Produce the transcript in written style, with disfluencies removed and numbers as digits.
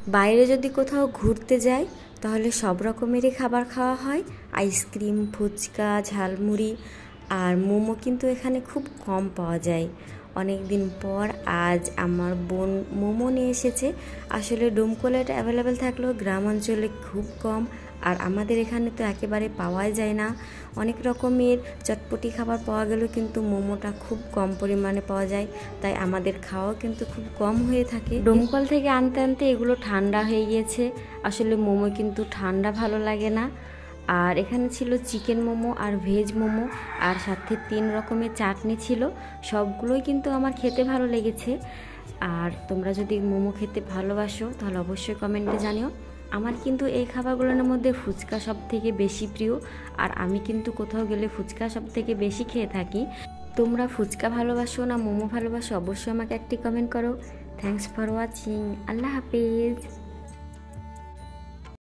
বাইরে যদি কোথাও ঘুরতে যাই তাহলে সব রকমেরই খাবার খাওয়া হয়। আইসক্রিম, ফুচকা, ঝালমুড়ি আর মোমো কিন্তু এখানে খুব কম পাওয়া যায়। অনেক দিন পর আজ আমার বোন মোমো নিয়ে এসেছে। আসলে ডোমকলে এটা অ্যাভেলেবেল থাকলেও গ্রাম অঞ্চলে খুব কম, আর আমাদের এখানে তো একেবারে পাওয়াই যায় না। অনেক রকমের চটপটি খাবার পাওয়া গেলেও কিন্তু মোমোটা খুব কম পরিমাণে পাওয়া যায়, তাই আমাদের খাওয়া কিন্তু খুব কম হয়ে থাকে। ডোমকল থেকে আনতে আনতে এগুলো ঠান্ডা হয়ে গিয়েছে। আসলে মোমো কিন্তু ঠান্ডা ভালো লাগে না। আর এখানে ছিল চিকেন মোমো আর ভেজ মোমো, আর সাথে 3 রকমের চাটনি ছিল। সবগুলোই কিন্তু আমার খেতে ভালো লেগেছে। আর তোমরা যদি মোমো খেতে ভালোবাসো তাহলে অবশ্যই কমেন্টে জানিও। আমার কিন্তু এই খাবারগুলোর মধ্যে ফুচকা সব থেকে বেশি প্রিয়, আর আমি কিন্তু কোথাও গেলে ফুচকা সব থেকে বেশি খেয়ে থাকি। তোমরা ফুচকা ভালোবাসো না মোমো ভালোবাসো অবশ্যই আমাকে একটি কমেন্ট করো। Thanks for watching. Allah Hafiz.